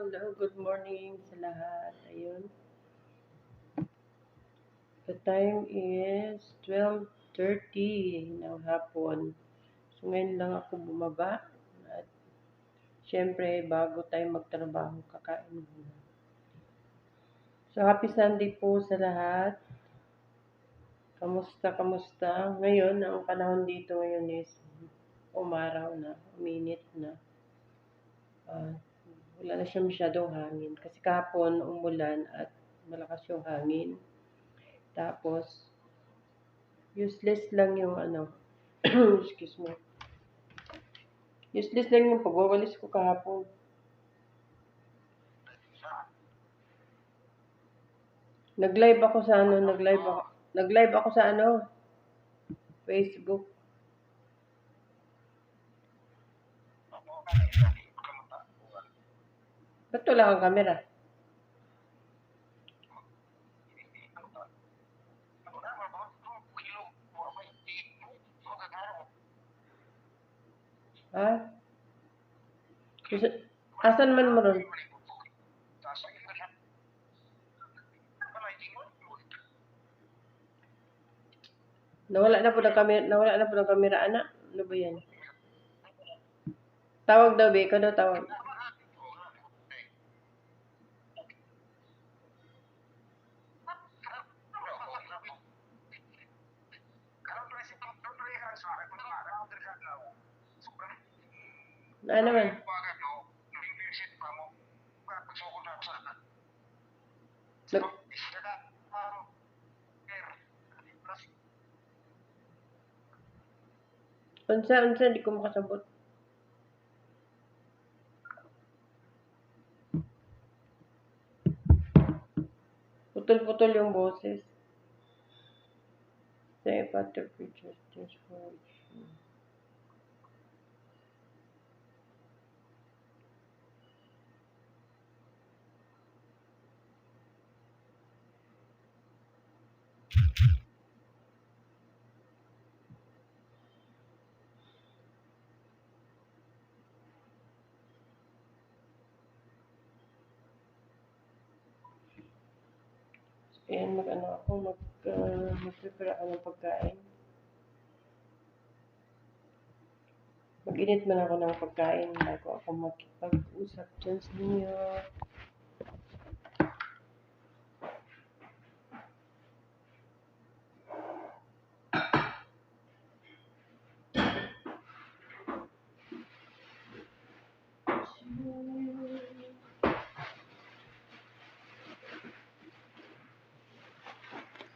hello, good morning sa lahat. Ayun, the time is 12:30 ng hapon. So, ngayon lang ako bumaba. At syempre, bago tayo magtrabaho, kakain muna. So, happy Sunday po sa lahat. Kamusta? Ngayon, ang panahon dito ngayon is umaraw na, uminit na. Wala na siya masyadong hangin. Kasi kahapon umulan at malakas yung hangin. Tapos, useless lang yung excuse me. Useless lang yung pagwawalis ko kahapon. Nag-live ako sa Facebook. Ba't wala kang camera? Ha? Asan man mo ron? Nawala na po ng camera, anak. Ano ba yan? Tawag daw, be. Ikaw daw tawag. Ano man? Unsa, di ko makasabot. Putol-putol yung boses. Say, butter pictures, just for you. Ayan, mag-prepare ako ng pagkain. Mag-init man ako ng pagkain bago ako makipag-usap dyan sa inyo.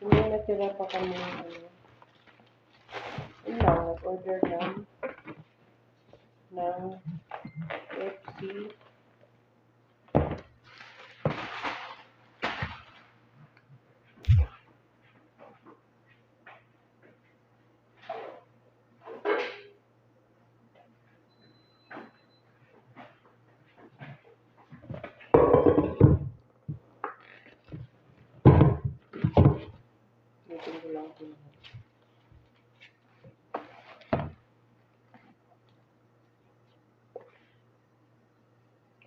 So, may natira pa kami nag-order ng FC. Dito ko lang ito.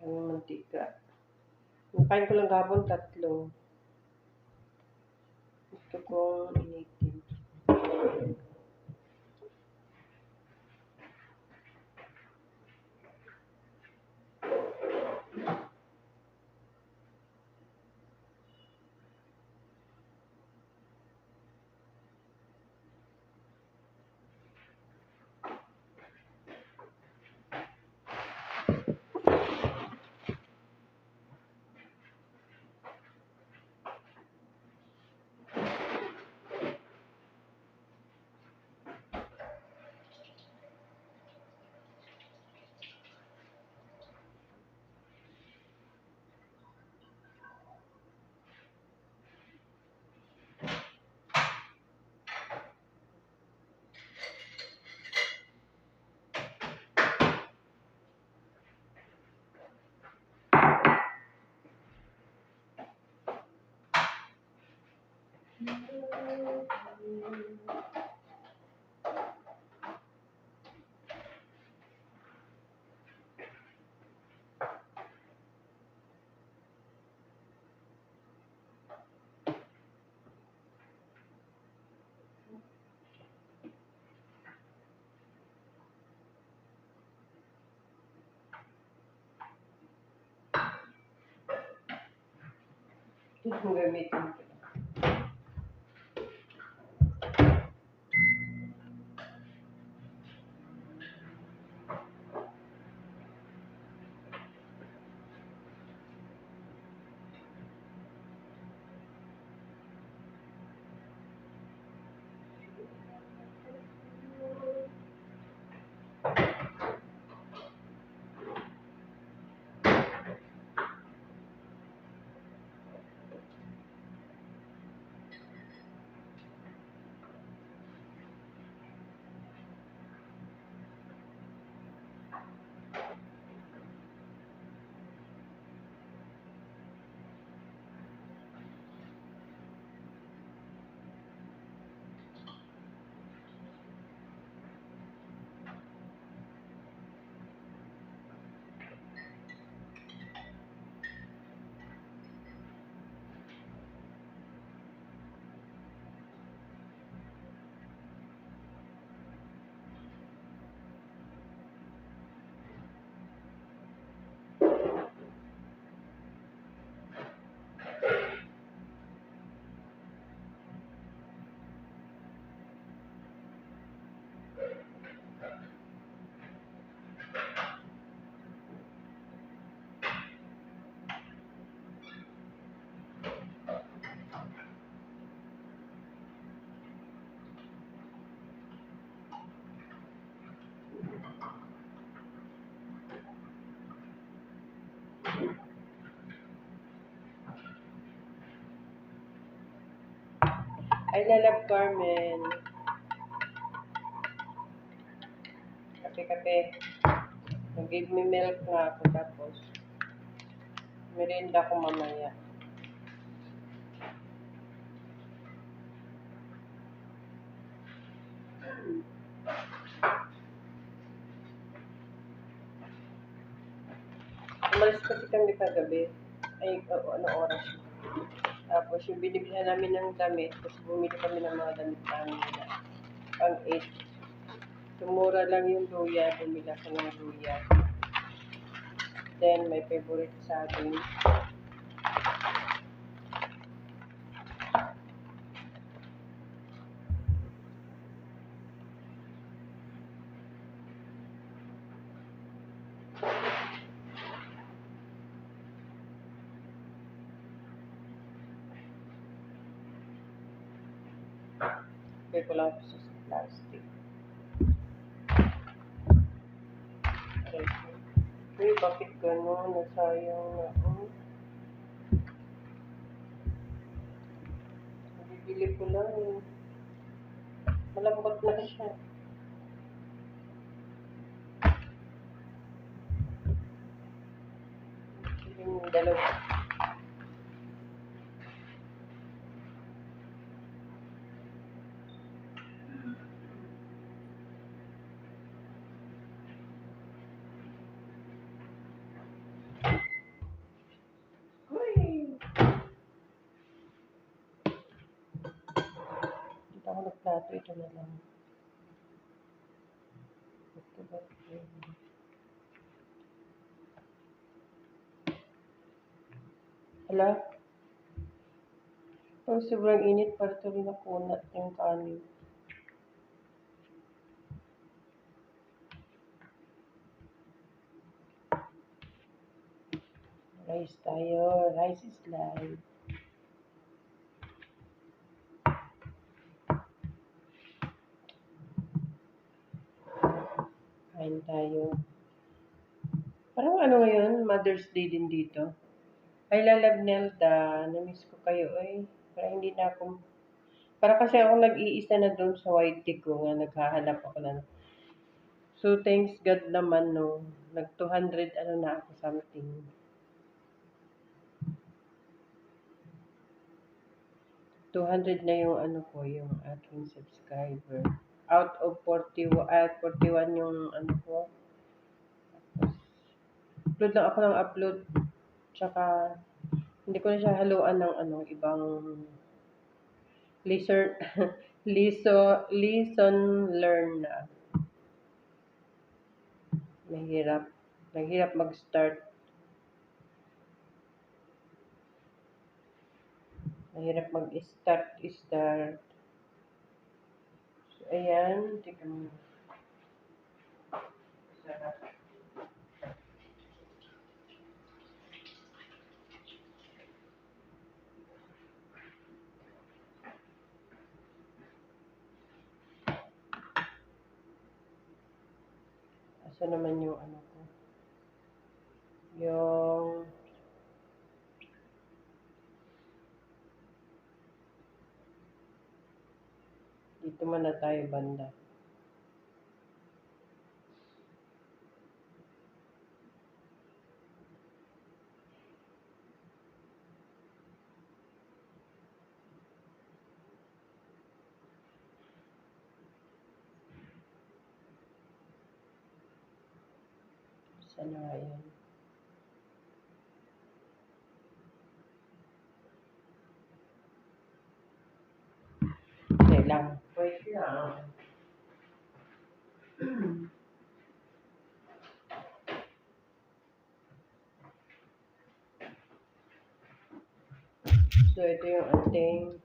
Ang mantika. Nakain ko lang gabon 3. Gusto kong initin. Ito yung gamitin ko. I love Carmen. Kape-kape. Nag-give me milk nga ako tapos merienda ko mamaya. Umalis kasi kami kagabi. Ay, ano oras? Tapos yung binibilihan namin ng damit, tapos bumili kami ng mga damit namin na pang 8. Tumura lang yung luya, bumili ako ng luya. Then, may favorite sa akin. Kaya ko lang ito sa plastic. Okay. Uy, bakit gano'n? Nasayang na. Bibili ko lang eh. Malambot na siya. Yung dalawa. Dito ako nagplato, ito na lang. Ito ba? Hala? Pag sobrang init, para tuloy na kunat yung kanin. Rice tayo. Rice is life. Kain tayo. Parang ano ngayon, Mother's Day din dito. Ay, lalab Nelda, namiss ko kayo. Ay, parang hindi na ako. Para kasi ako nag-iisa na doon sa YT ko nga naghahanap ako na. So, thanks God naman, no. Nag 200, ano na ako, something. 200 na yung ano ko, yung aking subscriber. Out of 41 yung ano ko. Upload lang ako ng upload. Tsaka, hindi ko na siya haluan ng ano, ibang lesson, lesson learn na. Mahirap. Mahirap mag-start. Mahirap mag-start. So, ayan. Tika mo. Sarap. Asa naman yung ano ko? Yung dito muna tayo banda. Sana nga yun. Okay lang. Wait lang. So, ito yung ating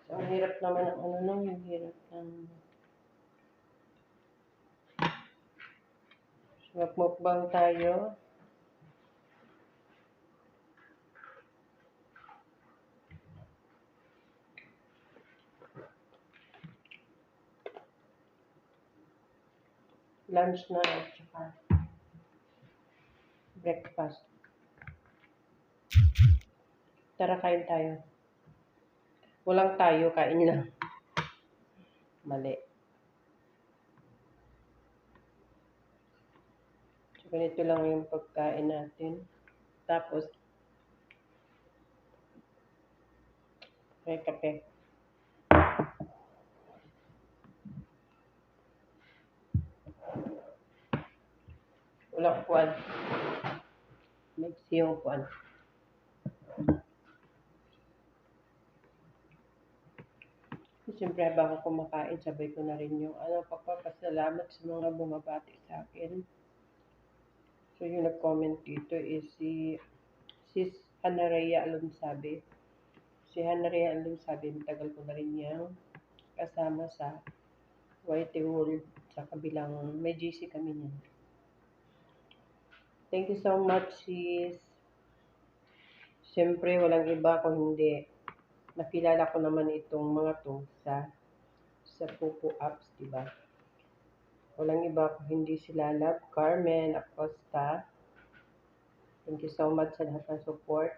so, ang hirap naman ng ano nung yung hirap ng so, magmukbang tayo. Lunch na at saka breakfast. Tara, kain tayo. Walang tayo, kain lang. Mali. So, ganito lang yung pagkain natin. Tapos, may kape. Walang puwan. Mixi yung puwan. Siyempre, habang ako kumakain, sabay ko na rin yung pagpapasalamat sa mga bumabati sa akin. So, yung nag-comment dito is si Sis Hanaria Alonsabe. Si Hanaria Alonsabe, matagal ko na rin niyang kasama sa YT World sa kabilang, may GC kami niyan. Thank you so much, sis. Siyempre, walang iba kung hindi. Nakilala ko naman itong mga to sa Pupo apps, di ba? Walang iba kung hindi sila Love Carmen Acosta. Thank you so much sa lahat ng support.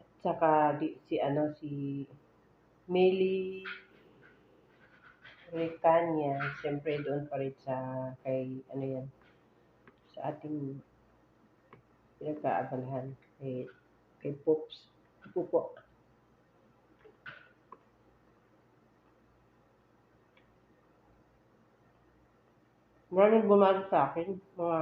At saka si Meli Recania, siyempre doon pa rin sa sa ating pinagkaabalahan kay Pops. Pupo. Maraming bumati sa akin, mga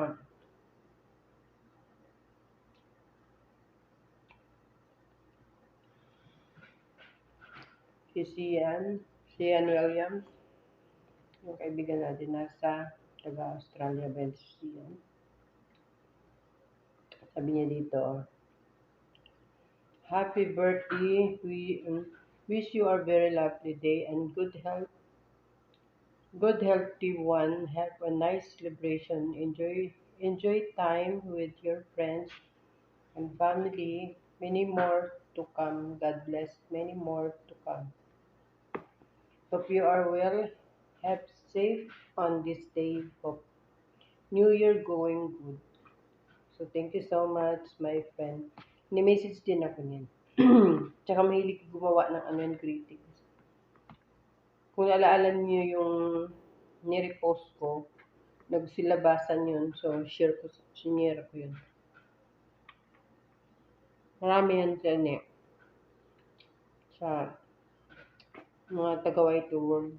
si Sian Williams, yung kaibigan natin nasa taga-Australia ba si Sian. Sabi niya dito, happy birthday, we wish you a very lovely day and good healthy one, have a nice celebration, enjoy time with your friends and family, many more to come, God bless, many more to come. Hope you are well, have safe on this day, hope New Year going good. So, thank you so much, my friend. Ni-message din ako niyan. Tsaka mahilig gumawa ng greetings. Kung alaalan niyo yung ni-repost ko, nagsilabasan yun. So, sinare ko yun. Marami yan dyan sa mga taga-White World.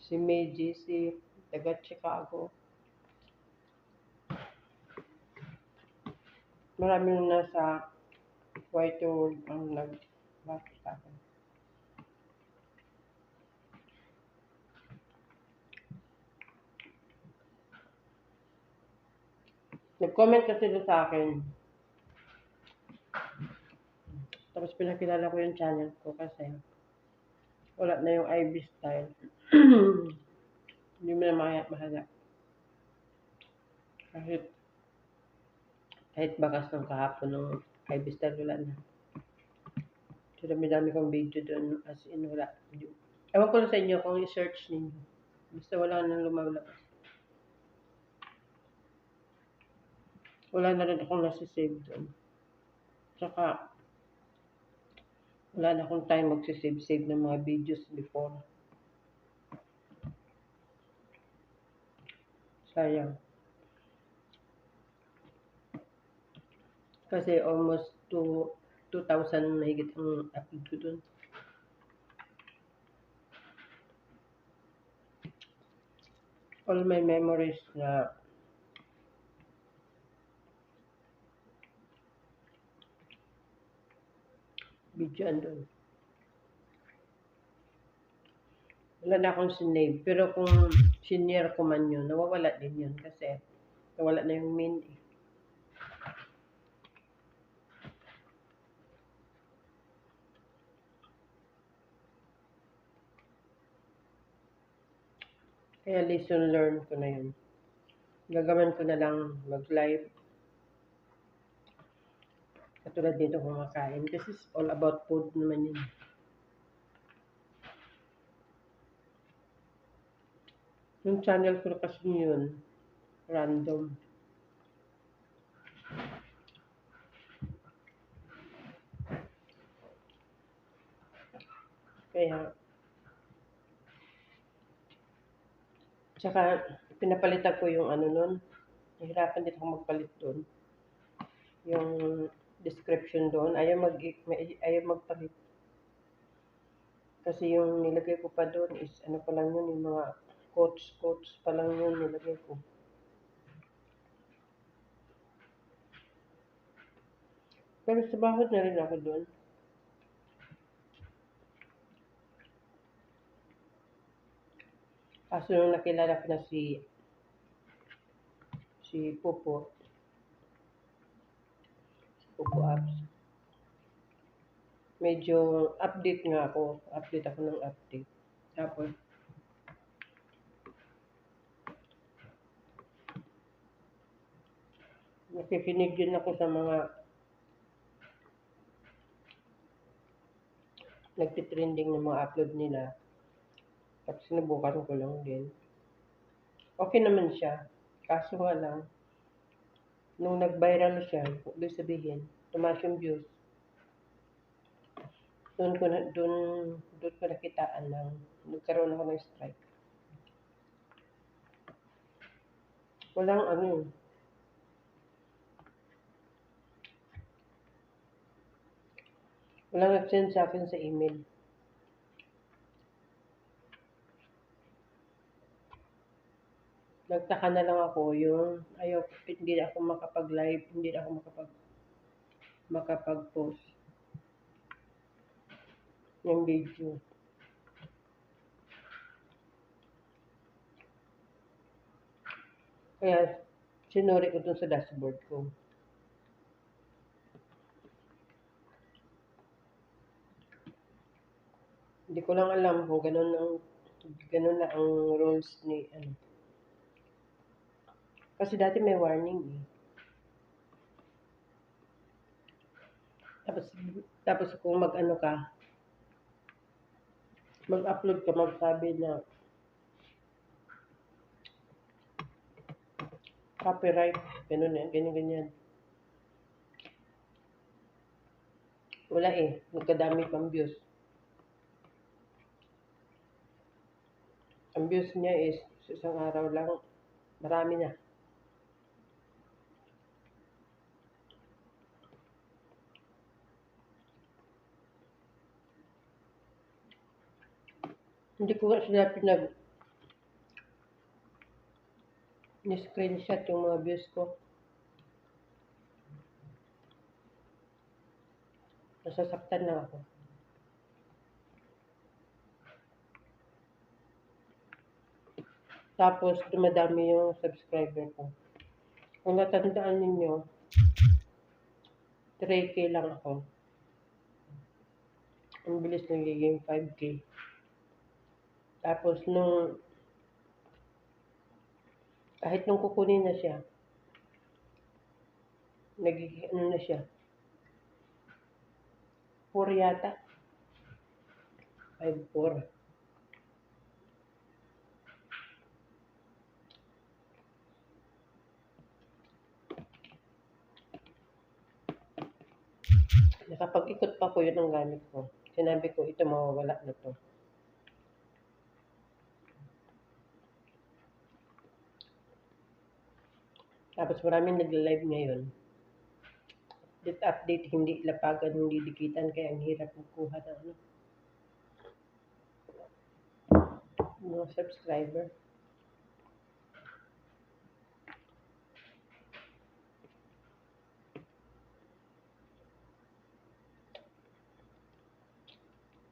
Si Meiji, si taga-Chicago. Maraming nasa white world ang nag-watch sa akin. Nag-comment kasi sila sa akin. Tapos pinakilala ko yung channel ko kasi wala na yung IB style. Hindi mo na mahanap. Kahit bakas ng kahapon ng IB style, wala na. So, dami-dami kong video doon as in wala. Ewan ko na sa inyo kung i-search ninyo. Basta wala nang lumalabas. Wala na rin akong nasi-save doon. Tsaka, wala na akong time magsisave-save ng mga videos before. Sayang. Kasi almost 2,000 na higit ang upload ko doon. All my memories na video andun. Wala na akong sinave. Pero kung senior ko man yun, nawawala din yun kasi nawala na yung main eh. Kaya lesson learned ko na yun. Gagawin ko na lang mag-live. Katulad dito kumakain. This is all about food naman yun. Yung channel ko kasi yun, random. Kaya, tsaka pinapalitan ko yung ano nun. Nahirapan din ako magpalit doon. Yung description doon, ayaw magpalit. Kasi yung nilagay ko pa doon is ano pa lang yun, yung mga quotes pa lang yun nilagay ko. Pero sa bakit na rin ako doon. Kaso nung nakilala ko na si Popo Apps. Medyo update nga ako. Update ako ng update. Tapos, nakikinig din ako sa mga nagtitrending ng mga upload nila. Tapos sinubukan ko lang din. Okay naman siya. Kaso nga lang, nung nag-viral siya, ibig sabihin, tumaas yung views. Doon ko nakitaan lang. Nagkaroon ako ng strike. Walang ano. Walang nag-send sa akin sa email. Nagtaka na lang ako yung hindi na ako makapag-live, hindi na ako makapag-post ng video. Kaya, sinuri ko dun sa dashboard ko. Hindi ko lang alam kung ganun na ang rules ni ano. Kasi dati may warning eh. Tapos kung mag-ano ka, mag-upload ka, magsabi na copyright, ganyan. Wala eh, nagkadami pang views. Ang views niya is sa isang araw lang, marami na. Hindi ko nga sila ni-screenshot yung mga views ko. Nasasaktan lang ako. Tapos, dumadami yung subscriber ko. Kung natandaan ninyo, 3K lang ako. Ang bilis nagiging 5K. Tapos, kahit nung kukunin na siya, nagiging ano na siya, 4 yata. 5-4. Nakapag-ikot pa po yun ang gamit ko. Sinabi ko, ito mawawala na to. Tapos maraming nag-live ngayon. Update, hindi lapagan, hindi dikitan, kaya ang hirap magkuha ng mga subscriber.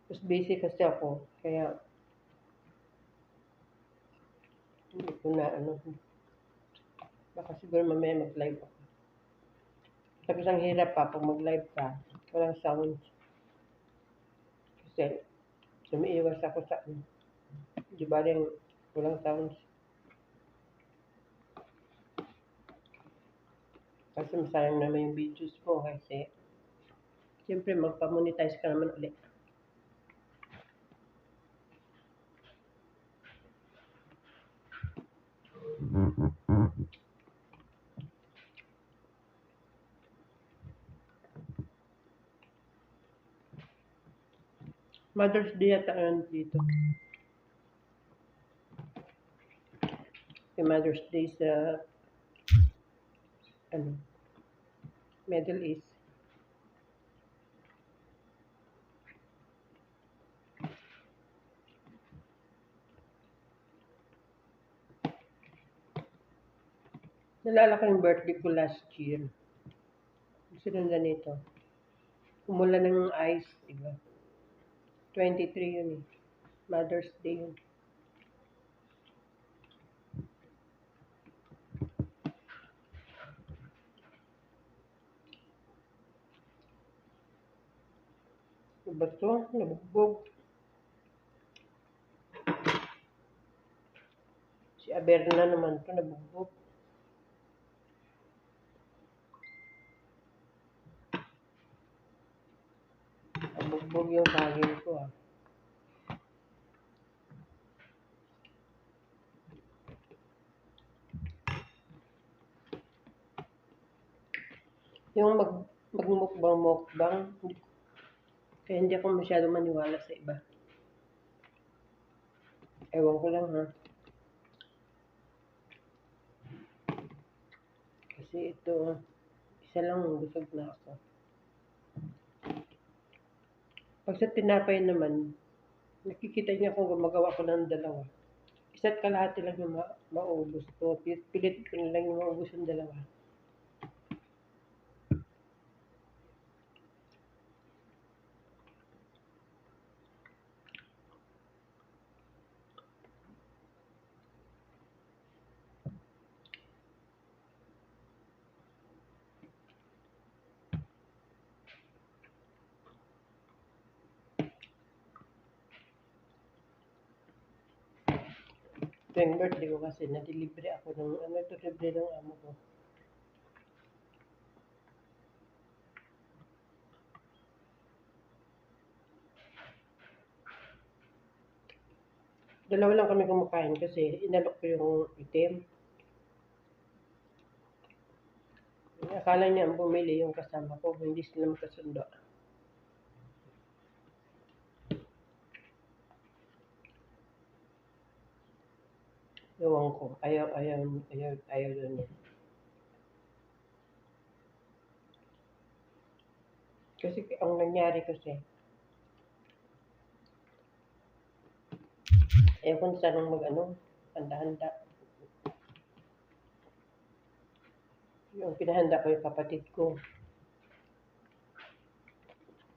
Mas busy kasi ako, kaya hindi ko na baka siguro mamaya mag-live ako. Tapos ang hirap pa pag mag-live ka, walang sound. Kasi sumiiwas ako sa di ba rin walang sounds. Kasi masayang naman yung videos ko kasi siyempre magpa-monetize ka naman ulit. Mother's Day yata dito. Yung Mother's Day sa Middle East. Nalala ko yung birthday ko last year. Sinundan nito. Umulan ng ice, diba? 23 yun eh. Mother's Day yun. Diba to? Nabugbog. Si Aberna naman to, nabugbog. Nabugbog yung saging ko ah. Yung magmukbang, kaya hindi ako masyado maniwala sa iba. Ewan ko lang ha. Kasi ito, isa lang busog na ako. Pag sa tinapay naman, nakikita niya kung gumagawa ko ng dalawa. Isa't kalahati lang yung maubos ko. Pilit ko na lang yung maubos yung dalawa. Tuwing birthday ko kasi, na-delivery ako ng, delivery ng amo ko. Dalawa lang kami kumakain kasi inalok ko yung itim. Akala niya ang bumili yung kasama ko, hindi sila magkasundo. Ewan ko, ayaw doon niya. Kasi ang nangyari kasi, ayaw ko sanang handa-handa. Yung pinahanda ko yung kapatid ko.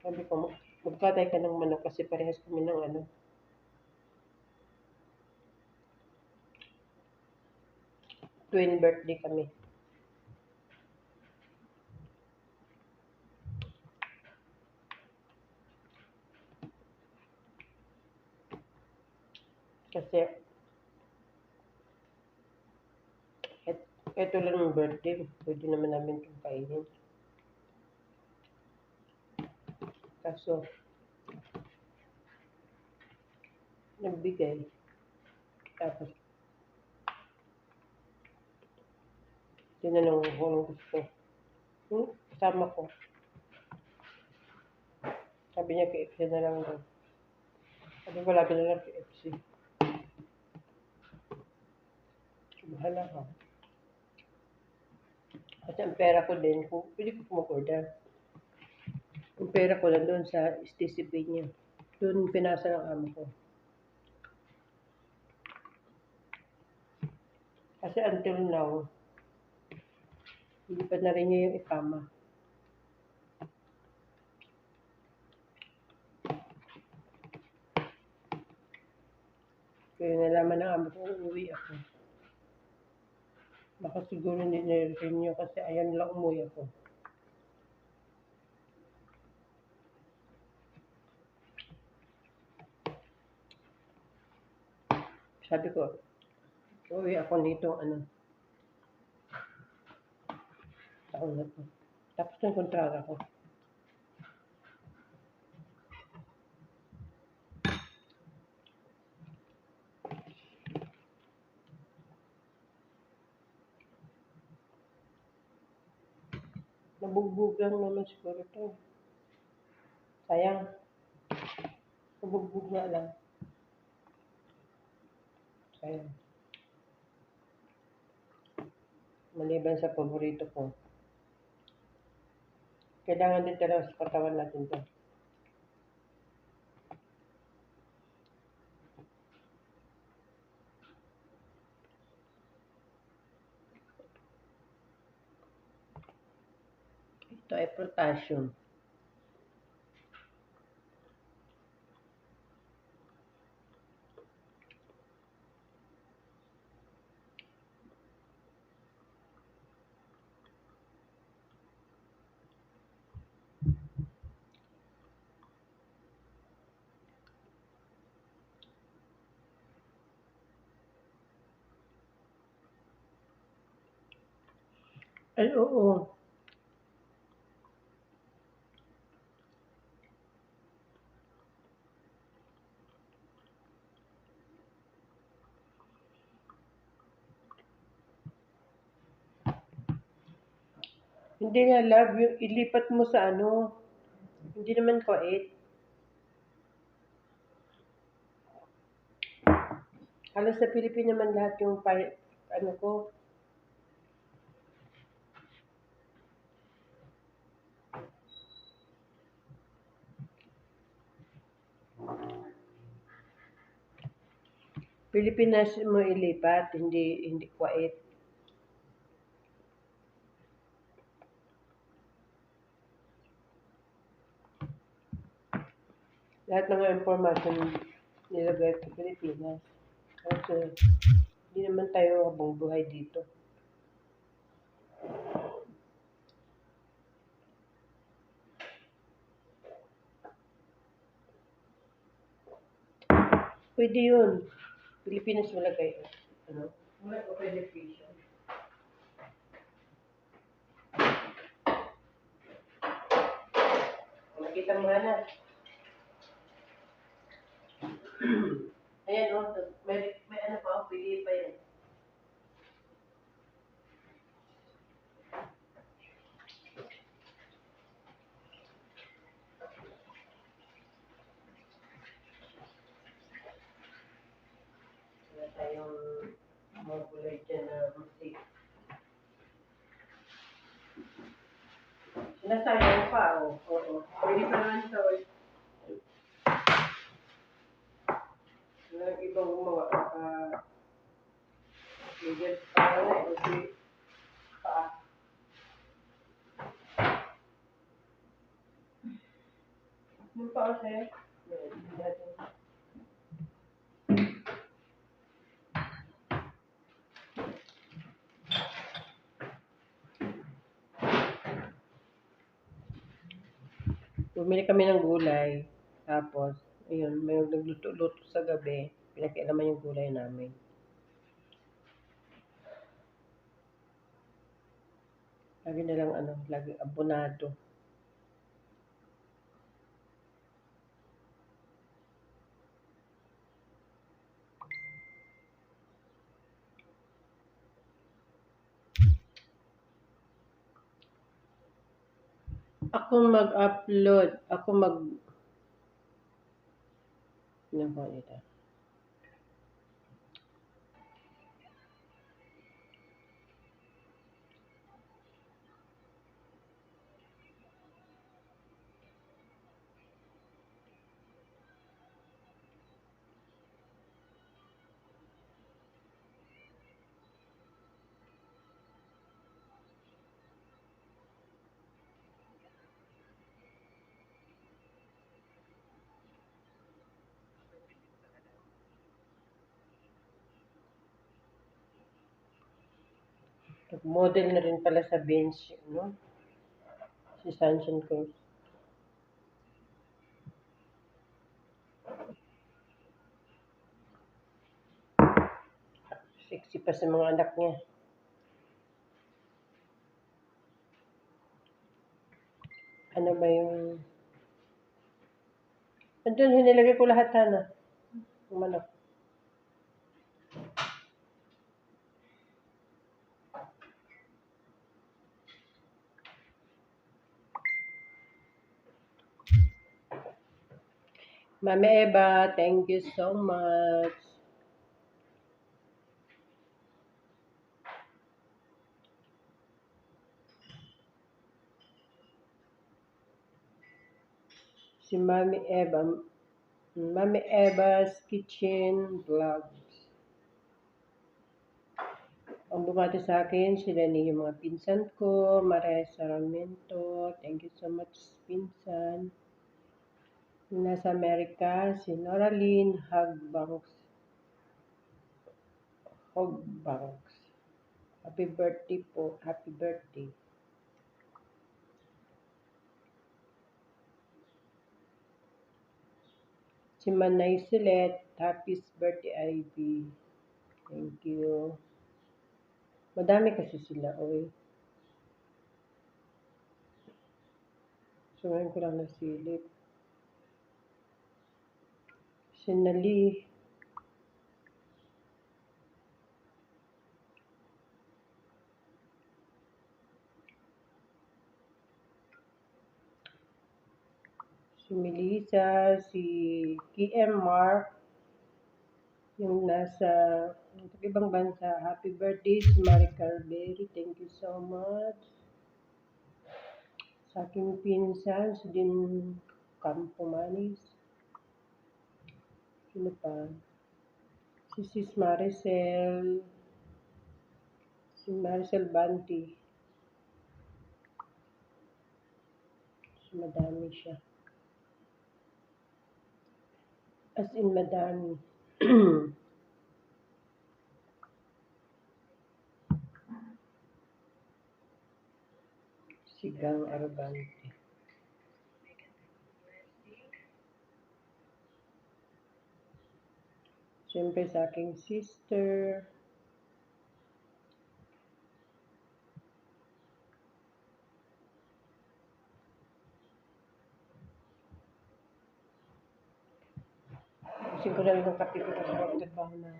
Sabi ko, magkatay ka ng manok kasi parehas kami ng ano. Twin birthday kami. Kasi, ito lang yung birthday. Pwede naman namin itong kainin. Kaso, nagbigay. Tapos, tinanong ko kung anong gusto. Kasama ko. Sabi niya, KFC na lang daw. Sabi ko, lagi na lang KFC. Bahala ka. Kasi ang pera ko din, kung pwede ko kumakorder. Ang pera ko lang doon sa STCP niya. Doon pinasa ng amo ko. Kasi until now, hindi pa na rin niya yung ikama. Kaya nalaman ng amo ko, uuwi ako. Baka siguro hindi na-renew kasi ayan lang umuwi ako. Sabi ko, uuwi ako nito, taon na to. Tapos ng kontrata ko. Nabugbog lang naman siguro to. Sayang. Nabugbog nga lang. Sayang. Maliban sa paborito ko. Kailangan din talaga sa katawan natin to. Ito ay potassium. Ay, oo. Hindi nga love, yung ilipat mo sa hindi naman kwait. Halos sa Pilipinas naman lahat yung ko. Pilipinas mo ilipat, hindi kwait. Lahat ng information nilagay sa Pilipinas. Kasi hindi naman tayo habang buhay dito. Pwede yun. Pilipinas malagay. Wala ko pwede education. Nakita mo na. Ayan may ano pa, pili pa yan. Wala tayong mga gulay dyan na musik. Sinasayang pa, Oo. Pwede pa naman ito. Walang ibang gumawa. Bigyan pa na pa. pa kasi. Bumili kami ng gulay. Tapos, ayun, may nagluto-luto sa gabi. Pinakialaman yung gulay namin. Lagi na lang lagi abonado. Ako mag-upload. Ano ba ito? Model na rin pala sa bench, no? Si Sunshine Cruz. Sexy pa sa mga anak niya. Ano ba yung... Andun, hinilagay ko lahat sana. Yung manok. Mami Eva, thank you so much. Si Mami Eva's Kitchen Vlogs. Ang bumati sa akin, sila ni yung mga pinsan ko, Maria Sarmiento, thank you so much, pinsan. Nasa Amerika, si Noraline Hogbanks. Happy birthday po, happy birthday. Si Manay Silet, happy birthday Ivy. Thank you. Madami kasi sila, oy. So, ngayon ko lang nasilip. Sinali. Si Melissa, si KM Mark, yung nasa ibang bansa. Happy birthday, si Marie Carberry. Thank you so much. Sa aking pinsan, si Din Campomanes. Sino pa? Si Sis Maricel. Si Maricel Banti. Madami siya. As in, madami. Sigang Arabante. Siyempre sa aking sister. Kasi ko lang yung kape ko sa magtrabaho na.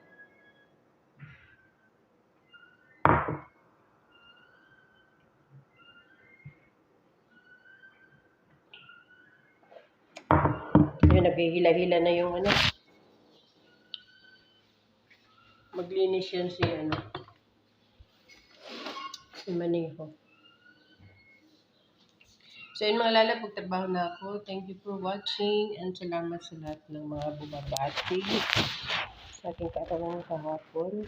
Yun, naghihila-hila na yung maglinis yan si Maniho. So yun mga lala, pagtrabaho na ako. Thank you for watching and salamat sa lahat ng mga bumabati sa aking kaarawan kahapon.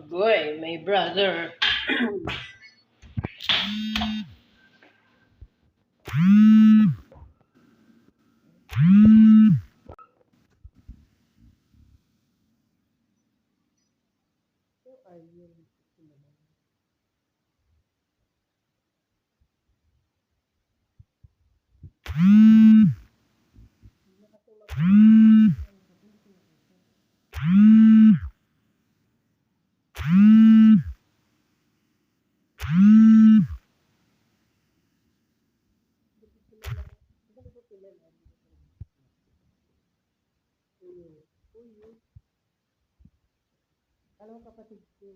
Agoy, my brother. Alam kapatid ko,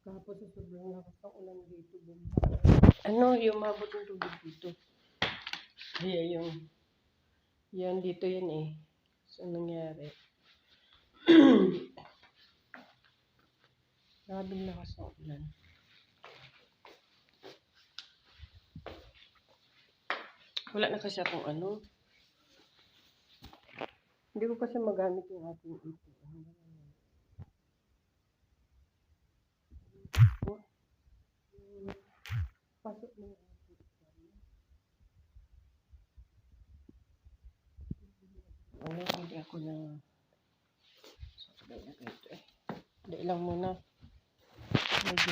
kahapon sa sobrang lakas ng ulan dito, bumba. Ano, yung mabot ng tubig dito. Kaya yan dito yan eh. So, nangyari. Grabing lakas ng ulan. Wala na kasi akong ano. Hindi ko kasi magamit yung ating ATM. Oh, pasok mo yung ano, hindi ako na hindi lang muna. Medyo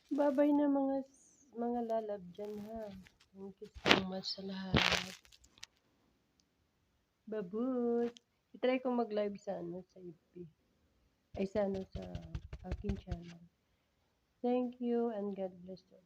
Babay na mga lalab dyan ha. Thank you so much sa lahat. Babut! I-try ko mag-live sa sa FB. Ay sa sa aking channel. Thank you and God bless you.